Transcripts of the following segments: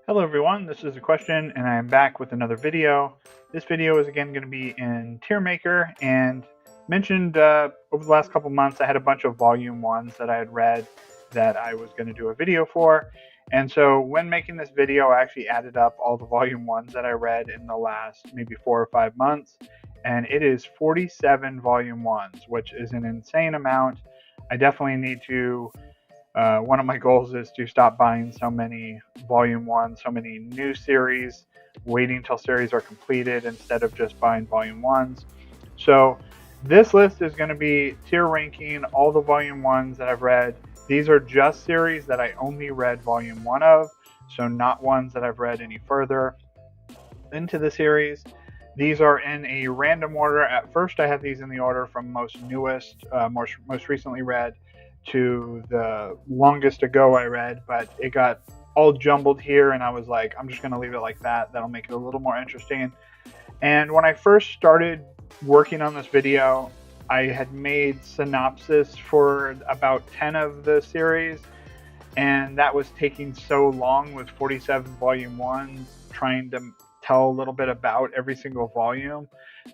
Hello everyone, this is a question and I am back with another video. This video is again going to be in Tier Maker and mentioned over the last couple months I had a bunch of volume ones that I had read that I was going to do a video for. And so when making this video I actually added up all the volume ones that I read in the last maybe 4 or 5 months, and it is 47 volume ones, which is an insane amount. I definitely need to one of my goals is to stop buying so many volume ones, so many new series, waiting until series are completed instead of just buying volume ones. So this list is going to be tier ranking all the volume ones that I've read. These are just series that I only read volume one of, so not ones that I've read any further into the series. These are in a random order. At first I had these in the order from most newest, most recently read to the longest ago I read, but it got all jumbled here and I was like, I'm just going to leave it like that. That'll make it a little more interesting. And when I first started working on this video, I had made synopsis for about 10 of the series, and that was taking so long with 47 volume ones, trying to tell a little bit about every single volume.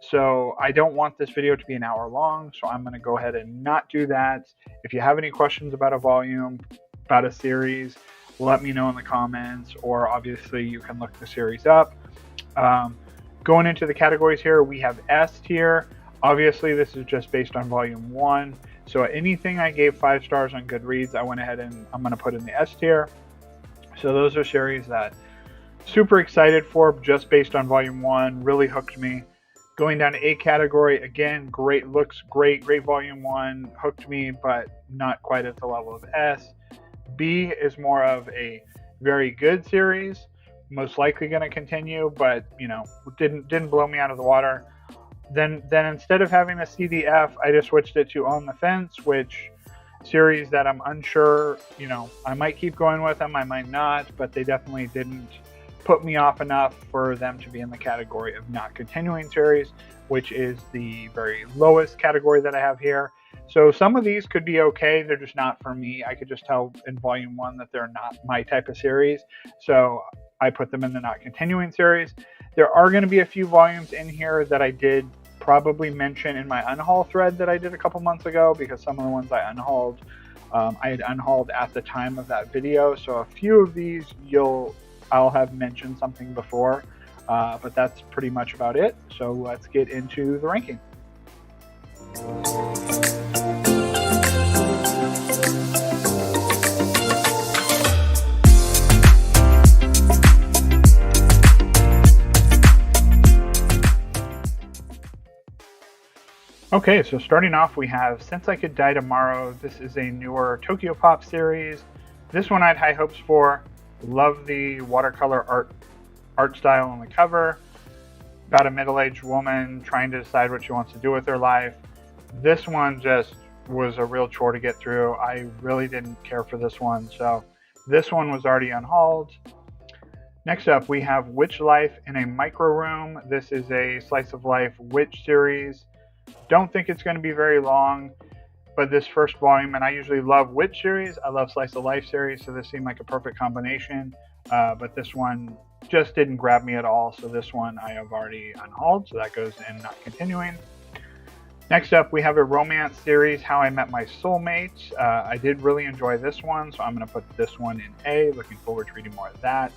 So I don't want this video to be an hour long, so I'm going to go ahead and not do that. If you have any questions about a volume, about a series, let me know in the comments, or obviously you can look the series up. Going into the categories here, we have S tier. Obviously this is just based on volume 1, so anything I gave 5 stars on Goodreads I went ahead and I'm going to put in the S tier. So those are series that super excited for, just based on volume 1, really hooked me. Going down to A category, again, great looks, great volume 1, hooked me, but not quite at the level of S. B is more of a very good series, most likely going to continue, but you know, didn't blow me out of the water. Then instead of having a CDF, I just switched it to On the Fence, which series that I'm unsure, you know, I might keep going with them, I might not, but they definitely didn't put me off enough for them to be in the category of not continuing series, which is the very lowest category that I have here. So some of these could be okay, they're just not for me. I could just tell in volume 1 that they're not my type of series, so I put them in the not continuing series. There are going to be a few volumes in here that I did probably mention in my unhaul thread that I did a couple months ago, because some of the ones I unhauled, I had unhauled at the time of that video. So a few of these I'll have mentioned something before, but that's pretty much about it. So let's get into the ranking. Okay, so starting off we have Since I Could Die Tomorrow. This is a newer Tokyo Pop series. This one I had high hopes for. Love the watercolor art style on the cover. About a middle-aged woman trying to decide what she wants to do with her life. This one just was a real chore to get through. I really didn't care for this one, so this one was already unhauled. Next up we have Witch Life in a Micro Room. This is a slice of life witch series. Don't think it's going to be very long, but this first volume, and I usually love witch series, I love slice of life series, so this seemed like a perfect combination, but this one just didn't grab me at all, so this one I have already unhauled, so that goes in not continuing. Next up we have a romance series, How I Met My Soulmate. I did really enjoy this one, so I'm going to put this one in A. Looking forward to reading more of that.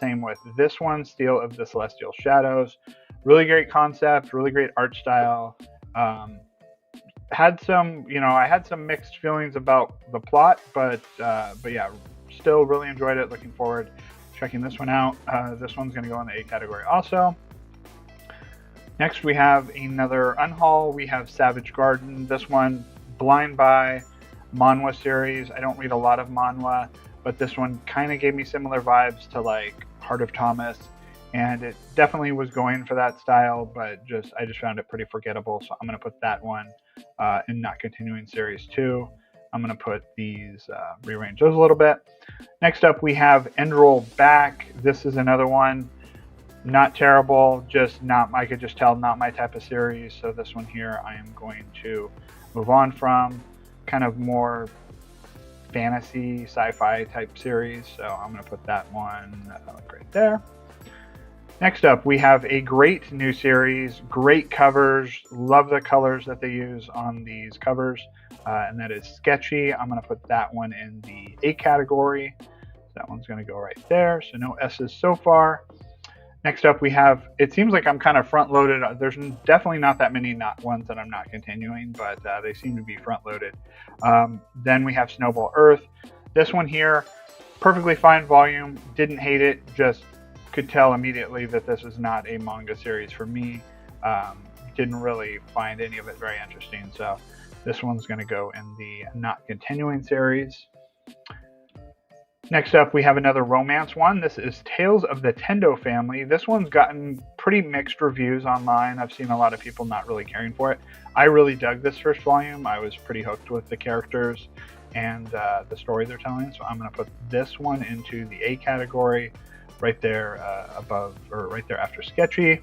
Same with this one, Steel of the Celestial Shadows. Really great concept, really great art style. Had some, I had some mixed feelings about the plot, but yeah, still really enjoyed it. Looking forward to checking this one out. This one's going to go in the A category also. Next we have another unhaul. We have Savage Garden. This one, Blind Buy, manhwa series. I don't read a lot of manhwa, but this one kind of gave me similar vibes to like Heart of Thomas, and it definitely was going for that style, but I just found it pretty forgettable, so I'm going to put that one in not continuing series 2. I'm going to put these, rearrange those a little bit. Next up we have Enroll Back. This is another one, not terrible, just not, I could just tell, not my type of series, so this one here I am going to move on from. Kind of more fantasy sci-fi type series, so I'm going to put that one right there. Next up, we have a great new series, great covers, love the colors that they use on these covers, and that is Sketchy. I'm going to put that one in the A category. That one's going to go right there, so no S's so far. Next up, we have, it seems like I'm kind of front-loaded. There's definitely not that many ones that I'm not continuing, but they seem to be front-loaded. Then we have Snowball Earth. This one here, perfectly fine volume, didn't hate it, just could tell immediately that this is not a manga series for me. Didn't really find any of it very interesting, so this one's going to go in the not continuing series. Next up, we have another romance one. This is Tales of the Tendo Family. This one's gotten pretty mixed reviews online. I've seen a lot of people not really caring for it. I really dug this first volume. I was pretty hooked with the characters and the story they're telling, so I'm going to put this one into the A category, right there above, or right there after Sketchy.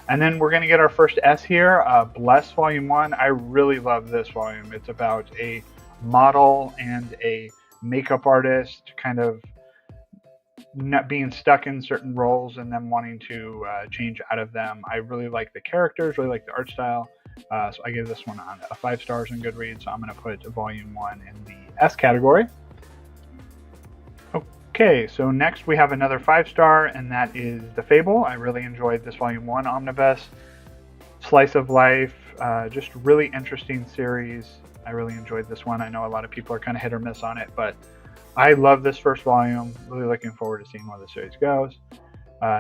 And then we're going to get our first S here, Bless Volume 1. I really love this volume. It's about a model and a makeup artist kind of not being stuck in certain roles and then wanting to change out of them. I really like the characters, really like the art style. So I gave this one a 5 stars in Goodreads. So I'm going to put Volume 1 in the S category. Okay, so next we have another 5-star, and that is The Fable. I really enjoyed this Volume 1 omnibus. Slice of life, just really interesting series. I really enjoyed this one. I know a lot of people are kind of hit or miss on it, but I love this first volume. Really looking forward to seeing where the series goes.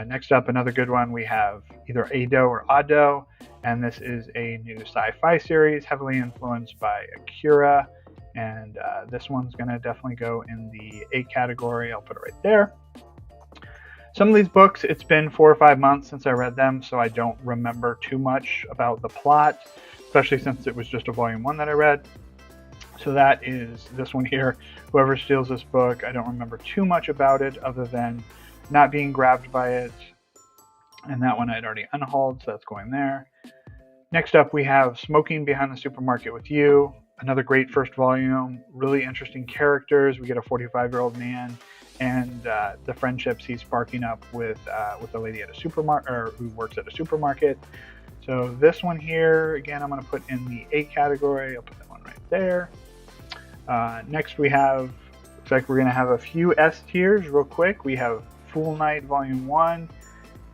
Next up, another good one, we have either Ado or Ado, and this is a new sci-fi series heavily influenced by Akira. And this one's going to definitely go in the A category. I'll put it right there. Some of these books, it's been 4 or 5 months since I read them, so I don't remember too much about the plot, especially since it was just a Volume 1 that I read. So that is this one here. Whoever steals this book, I don't remember too much about it other than not being grabbed by it. And that one I'd already unhauled, so that's going there. Next up, we have Smoking Behind the Supermarket with You. Another great first volume, really interesting characters. We get a 45-year-old man and the friendships he's sparking up with a lady at a supermarket, or who works at a supermarket. So this one here, again, I'm going to put in the A category. I'll put that one right there. Next we have, looks like we're going to have a few S tiers real quick. We have Fool Night Volume 1.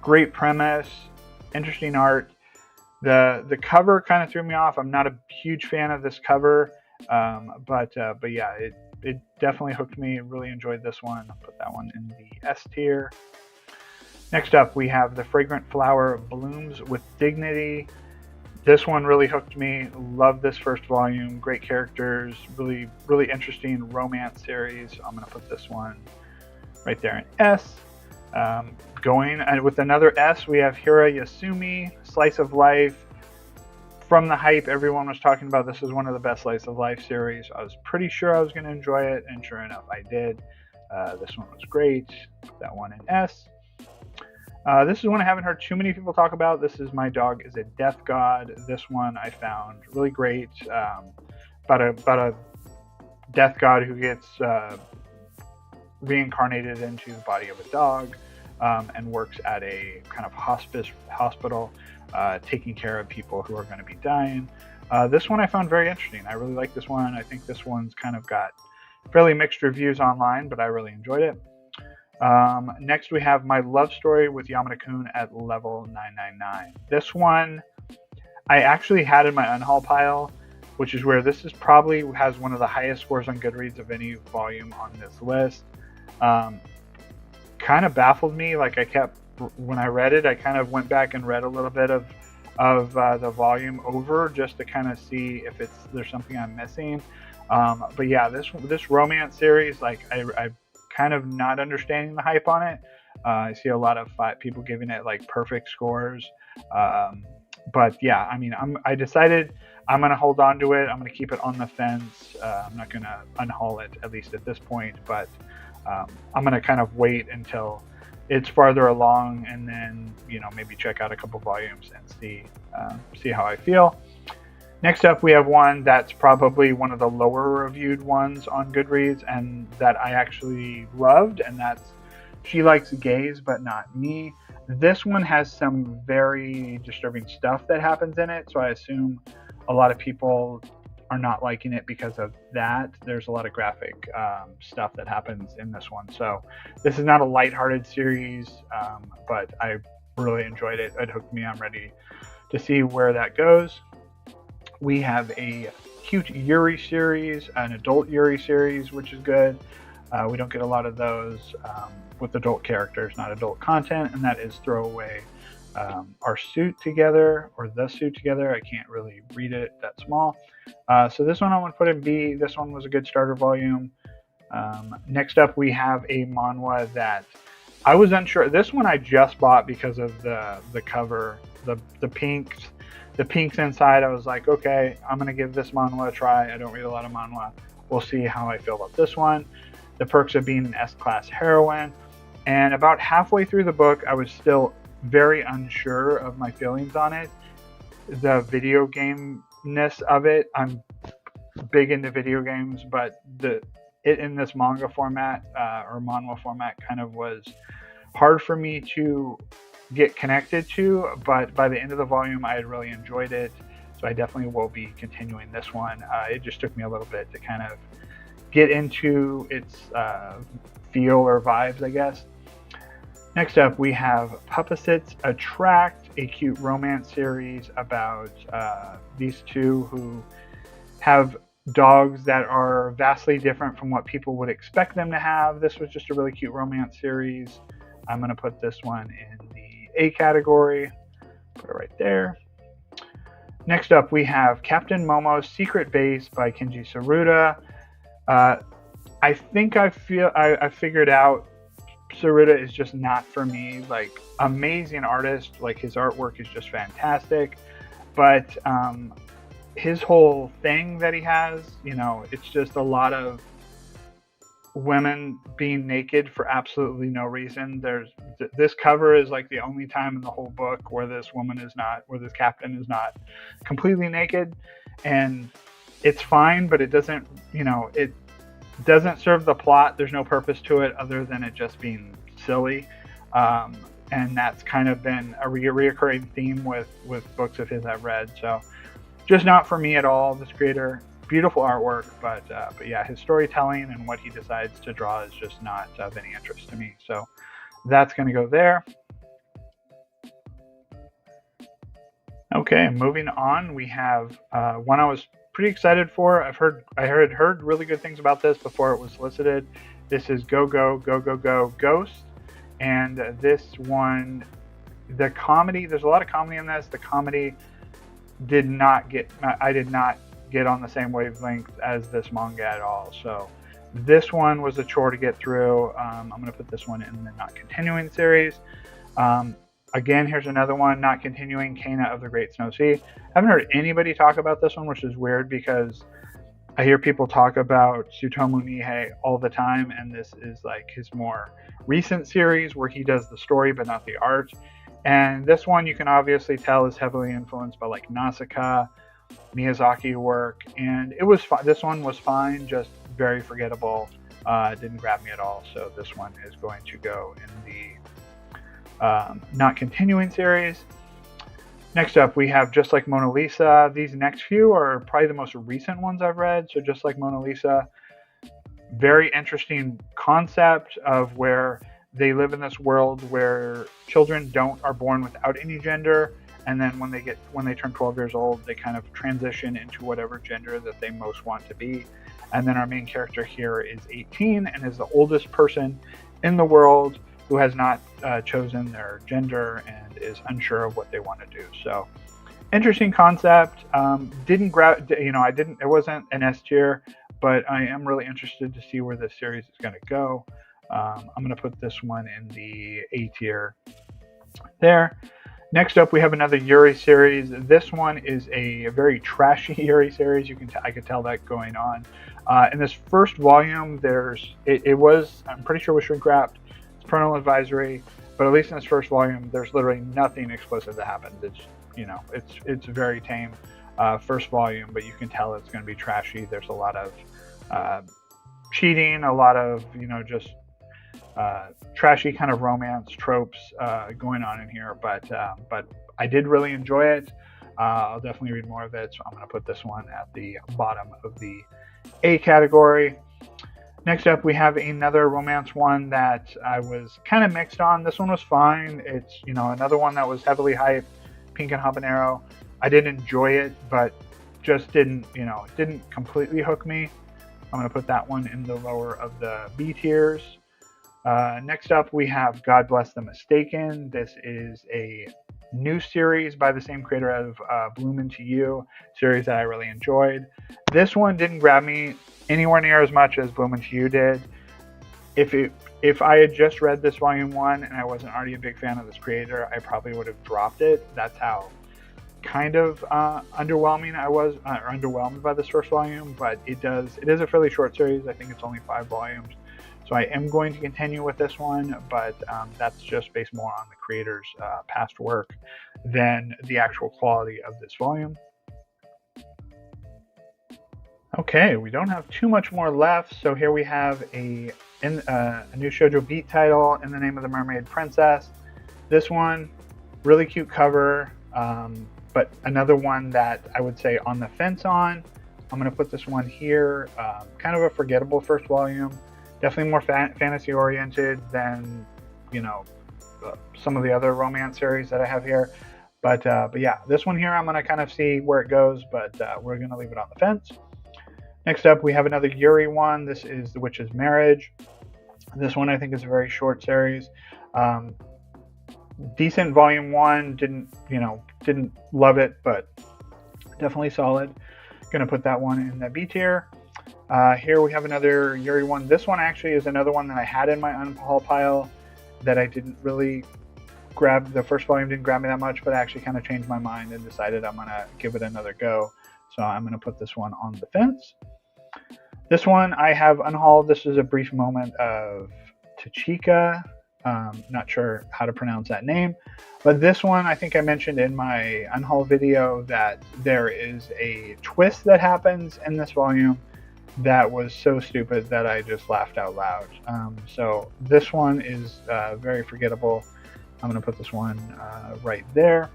Great premise, interesting art. The cover kind of threw me off. I'm not a huge fan of this cover, but yeah, it definitely hooked me. Really enjoyed this one. I'll put that one in the S tier. Next up, we have The Fragrant Flower Blooms with Dignity. This one really hooked me. Love this first volume. Great characters. Really, really interesting romance series. I'm going to put this one right there in S. Going with another S, we have Hira Yasumi, Slice of Life. From the hype, everyone was talking about this is one of the best Slice of Life series. I was pretty sure I was going to enjoy it, and sure enough, I did. This one was great. Put that one in S. This is one I haven't heard too many people talk about. This is My Dog is a Death God. This one I found really great. About a death god who gets reincarnated into the body of a dog. And works at a kind of hospital, taking care of people who are going to be dying. This one I found very interesting. I really like this one. I think this one's kind of got fairly mixed reviews online, but I really enjoyed it. Next we have My Love Story with Yamada-kun at level 999. This one I actually had in my unhaul pile, which is where this is probably has one of the highest scores on Goodreads of any volume on this list. Kind of baffled me. Like when I read it, I kind of went back and read a little bit of the volume over just to kind of see if there's something I'm missing. But yeah, this romance series, like I kind of not understanding the hype on it. I see a lot of people giving it like perfect scores. But yeah, I mean, I decided I'm going to hold on to it. I'm going to keep it on the fence. I'm not going to unhaul it, at least at this point, but I'm going to kind of wait until it's farther along and then, maybe check out a couple volumes and see how I feel. Next up, we have one that's probably one of the lower reviewed ones on Goodreads and that I actually loved, and that's She Likes Gays But Not Me. This one has some very disturbing stuff that happens in it, so I assume a lot of people are not liking it because of that. There's a lot of graphic stuff that happens in this one. So this is not a lighthearted series, but I really enjoyed it. It hooked me. I'm ready to see where that goes. We have a cute Yuri series, an adult Yuri series, which is good. We don't get a lot of those with adult characters, not adult content, and that is Throw Away Our Suit Together, or The Suit Together. I can't really read it that small. So this one I want to put in B. This one was a good starter volume. Next up, we have a manhwa that I was unsure. This one I just bought because of the cover, the pinks. The pinks inside, I was like, okay, I'm going to give this manhwa a try. I don't read a lot of manhwa. We'll see how I feel about this one. The Perks of Being an S-Class Heroine. And about halfway through the book, I was still very unsure of my feelings on it. The video game-ness of it, I'm big into video games, but it in this manga format or manhwa format kind of was hard for me to get connected to, but by the end of the volume I had really enjoyed it, so I definitely will be continuing this one. It just took me a little bit to kind of get into its feel or vibes, I guess. Next up, we have Puppesits Attract, a cute romance series about these two who have dogs that are vastly different from what people would expect them to have. This was just a really cute romance series. I'm going to put this one in the A category. Put it right there. Next up, we have Captain Momo's Secret Base by Kenji Tsuruta. I think I figured out Tsuruta is just not for me. Like, amazing artist, like his artwork is just fantastic, but his whole thing that he has, it's just a lot of women being naked for absolutely no reason. This cover is like the only time in the whole book where this captain is not completely naked, and it's fine, but it doesn't serve the plot. There's no purpose to it other than it just being silly, and that's kind of been a reoccurring theme with books of his I've read. So just not for me at all. This creator, beautiful artwork, but yeah, his storytelling and what he decides to draw is just not of any interest to me. So that's going to go there. Okay, moving on, we have one I was pretty excited for. I had heard really good things about this before it was solicited. This is Go Go Go Go Go Ghost, and this one, the comedy. There's a lot of comedy in this. The comedy I did not get on the same wavelength as this manga at all. So this one was a chore to get through. I'm going to put this one in the not continuing series. Again, here's another one, not continuing, Kana of the Great Snow Sea. I haven't heard anybody talk about this one, which is weird because I hear people talk about Tsutomu Nihei all the time, and this is like his more recent series where he does the story but not the art. And this one you can obviously tell is heavily influenced by like Nausicaa, Miyazaki work, and it was this one was fine, just very forgettable. Didn't grab me at all, so this one is going to go in the not continuing series. Next up, we have Just Like Mona Lisa. These next few are probably the most recent ones I've read. So Just Like Mona Lisa, very interesting concept of where they live in this world where children are born without any gender, and then when they turn 12 years old, they kind of transition into whatever gender that they most want to be. And then our main character here is 18 and is the oldest person in the world who has not chosen their gender and is unsure of what they want to do. So interesting concept. Didn't grab, it wasn't an S tier, but I am really interested to see where this series is going to go. I'm going to put this one in the A tier there. Next up, we have another Yuri series. This one is a very trashy Yuri series. I could tell that going on. In this first volume, I'm pretty sure it was shrink wrapped. It's parental advisory, but at least in this first volume, there's literally nothing explicit that happens. It's very tame. first volume, but you can tell it's going to be trashy. There's a lot of cheating, a lot of, just trashy kind of romance tropes going on in here, but I did really enjoy it. I'll definitely read more of it, so I'm going to put this one at the bottom of the A category. Next up, we have another romance one that I was kind of mixed on. This one was fine. It's, another one that was heavily hyped, Pink and Habanero. I did enjoy it, but just didn't completely hook me. I'm going to put that one in the lower of the B tiers. Next up, we have God Bless the Mistaken. This is a new series by the same creator of Bloom Into You, series that I really enjoyed. This one didn't grab me anywhere near as much as Bloom Into You did. If I had just read this volume 1 and I wasn't already a big fan of this creator, I probably would have dropped it. That's how kind of underwhelming I was, or underwhelmed by this first volume, but it is a fairly short series. I think it's only 5 volumes. So I am going to continue with this one, but that's just based more on the creator's past work than the actual quality of this volume. Okay, we don't have too much more left, so here we have a new Shoujo Beat title, In the Name of the Mermaid Princess. This one, really cute cover, but another one that I would say on the fence on. I'm going to put this one here, kind of a forgettable first volume. Definitely more fantasy oriented than, some of the other romance series that I have here. But yeah, this one here, I'm going to kind of see where it goes, but we're going to leave it on the fence. Next up, we have another Yuri one. This is The Witch's Marriage. This one I think is a very short series. Decent volume 1. Didn't love it, but definitely solid. Going to put that one in the B tier. Here we have another Yuri one. This one actually is another one that I had in my unhaul pile that I didn't really grab. The first volume didn't grab me that much, but I actually kind of changed my mind and decided I'm going to give it another go. So I'm going to put this one on the fence. This one I have unhauled. This is A Brief Moment of Tachika. Not sure how to pronounce that name. But this one, I think I mentioned in my unhaul video that there is a twist that happens in this volume that was so stupid that I just laughed out loud. So this one is very forgettable. I'm going to put this one right there.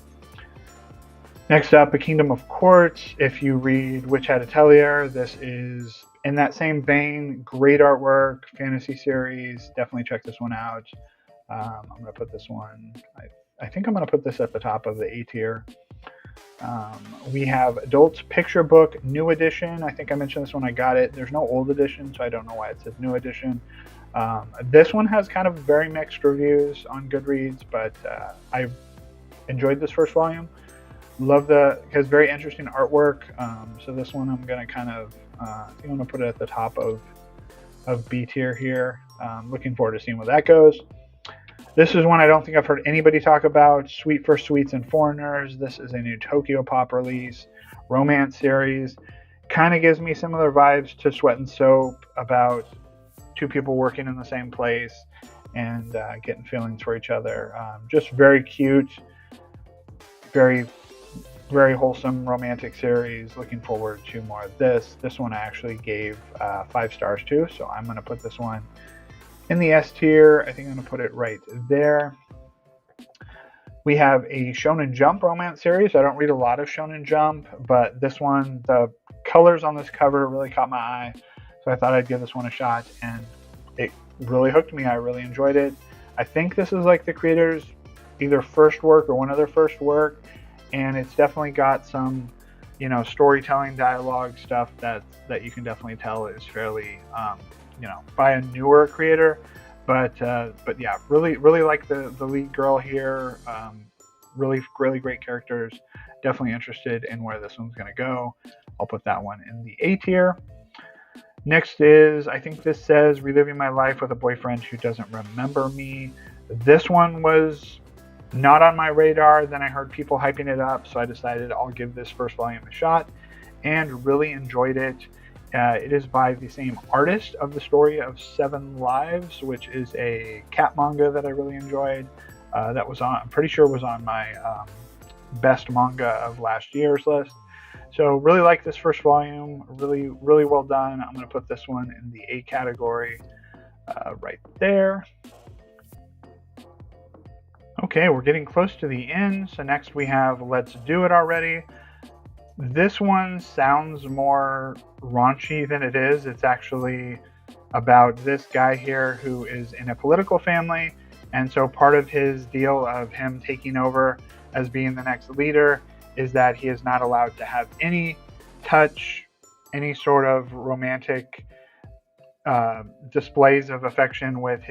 Next up, A Kingdom of Quartz. If you read Witch Hat Atelier, this is in that same vein. Great artwork, fantasy series. Definitely check this one out. I'm going to put this one, I think I'm going to put this at the top of the A tier. We have Adult Picture Book New Edition. I think I mentioned this when I got it. There's no old edition, so I don't know why it says New Edition. This one has kind of very mixed reviews on Goodreads, but I enjoyed this first volume. It has very interesting artwork. So this one I'm going to kind of, I think I'm going to put it at the top of B tier here. Looking forward to seeing where that goes. This is one I don't think I've heard anybody talk about. Sweet for Sweets and Foreigners. This is a new Tokyo Pop release, romance series. Kind of gives me similar vibes to Sweat and Soap, about two people working in the same place and getting feelings for each other. Just very cute, very, very wholesome romantic series. Looking forward to more of this. This one I actually gave 5 stars to, so I'm going to put this one in the S tier. I think I'm going to put it right there. We have a Shonen Jump romance series. I don't read a lot of Shonen Jump, but this one, the colors on this cover really caught my eye, so I thought I'd give this one a shot, and it really hooked me. I really enjoyed it. I think this is like the creator's either first work or one of their first work, and it's definitely got some, storytelling, dialogue stuff that you can definitely tell is fairly, by a newer creator. But yeah, really like the lead girl here. Really great characters. Definitely interested in where this one's going to go. I'll put that one in the A tier. Next is, I think this says Reliving My Life with a Boyfriend Who Doesn't Remember Me. This one was not on my radar. Then I heard people hyping it up, so I decided I'll give this first volume a shot and really enjoyed it. It is by the same artist of the story of 7 Lives, which is a cat manga that I really enjoyed. I'm pretty sure was on my best manga of last year's list. So really like this first volume, really well done. I'm going to put this one in the A category right there. Okay, we're getting close to the end. So next we have Let's Do It Already. This one sounds more raunchy than it is. It's actually about this guy here who is in a political family. And so part of his deal of him taking over as being the next leader is that he is not allowed to have any touch, any sort of romantic displays of affection with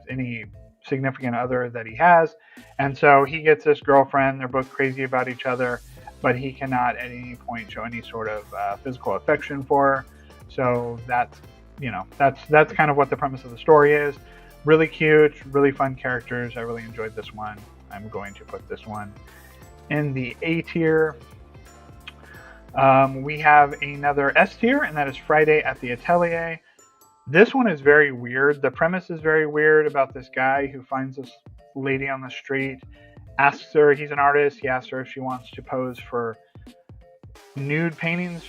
any significant other that he has. And so he gets this girlfriend. They're both crazy about each other, but he cannot at any point show any sort of physical affection for her. So that's kind of what the premise of the story is. Really cute, really fun characters. I really enjoyed this one. I'm going to put this one in the A tier. We have another S tier, and that is Friday at the Atelier. This one is very weird. The premise is very weird about this guy who finds this lady on the street, asks her, he's an artist, he asks her if she wants to pose for nude paintings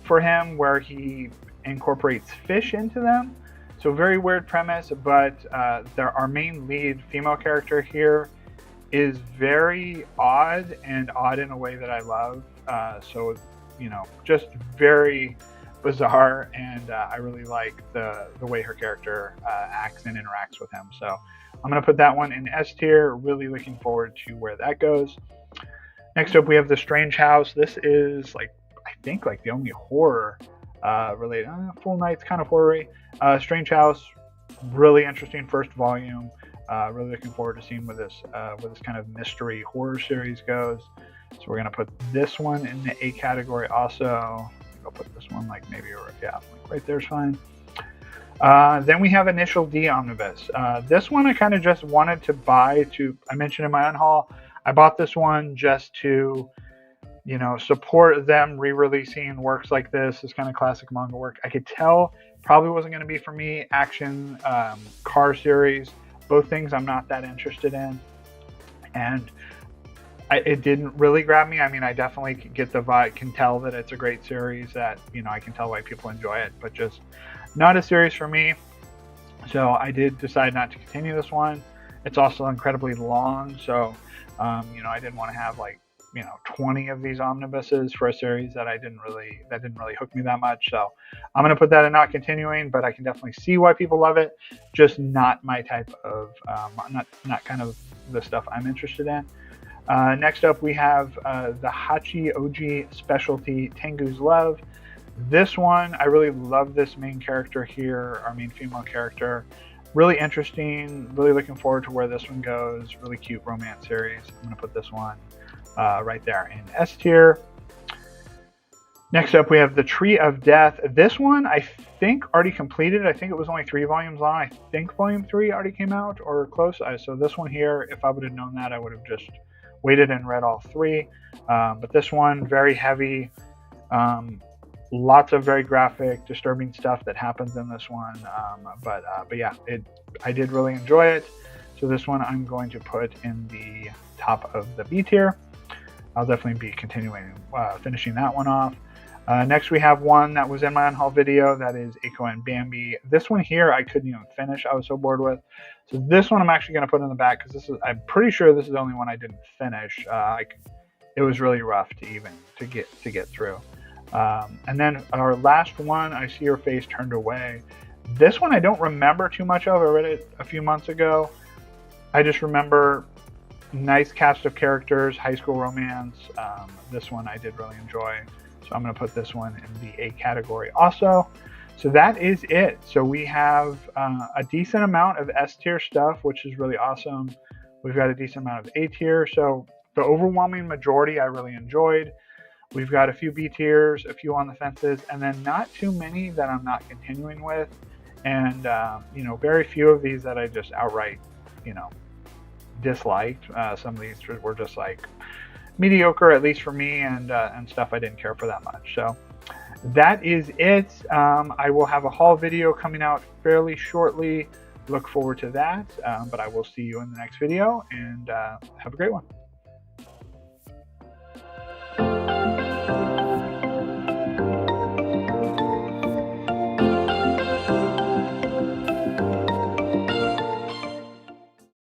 for him, where he incorporates fish into them. So very weird premise, but our main lead female character here is very odd, and odd in a way that I love. So, just very bizarre, and I really like the way her character acts and interacts with him. So I'm going to put that one in S tier. Really looking forward to where that goes. Next up, we have The Strange House. This is I think the only horror related. Full Night's kind of horror-y. Strange House, really interesting first volume. Really looking forward to seeing where this kind of mystery horror series goes. So we're going to put this one in the A category also. I'll put this one maybe right there's fine. Then we have Initial D Omnibus. This one I kind of just wanted to buy I mentioned in my unhaul, I bought this one just to support them re-releasing works like this kind of classic manga work. I could tell probably wasn't going to be for me. Action, car series, both things I'm not that interested in. And it didn't really grab me. I mean, I definitely get the vibe, can tell that it's a great series, that, I can tell why people enjoy it, but just not a series for me. So I did decide not to continue this one. It's also incredibly long. So, I didn't want to have 20 of these omnibuses for a series that didn't really hook me that much. So I'm going to put that in not continuing, but I can definitely see why people love it. Just not my type of, not kind of the stuff I'm interested in. Next up, we have the Hachi Oji Specialty Tengu's Love. This one, I really love this main character here, our main female character. Really interesting, really looking forward to where this one goes. Really cute romance series. I'm going to put this one right there in S tier. Next up, we have The Tree of Death. This one, I think, already completed. I think it was only 3 volumes long. I think volume 3 already came out or close. So this one here, if I would have known that, I would have just waited and read all 3. But this one, very heavy. Lots of very graphic, disturbing stuff that happens in this one. But yeah, I did really enjoy it. So this one I'm going to put in the top of the B tier. I'll definitely be continuing, finishing that one off. Next we have one that was in my unhaul video, that is Eiko and Bambi. This one here I couldn't even finish, I was so bored with. So this one I'm actually going to put in the back, because I'm pretty sure this is the only one I didn't finish. It was really rough to get through. And then our last one, I See Your Face Turned Away. This one I don't remember too much of. I read it a few months ago. I just remember nice cast of characters, high school romance. This one I did really enjoy. So I'm going to put this one in the A category also. So that is it. So we have a decent amount of S tier stuff, which is really awesome. We've got a decent amount of A tier. So the overwhelming majority I really enjoyed. We've got a few B tiers, a few on the fences, and then not too many that I'm not continuing with. And, very few of these that I just outright, disliked. Some of these were just mediocre, at least for me, and stuff I didn't care for that much. So that is it. I will have a haul video coming out fairly shortly. Look forward to that. But I will see you in the next video, and have a great one.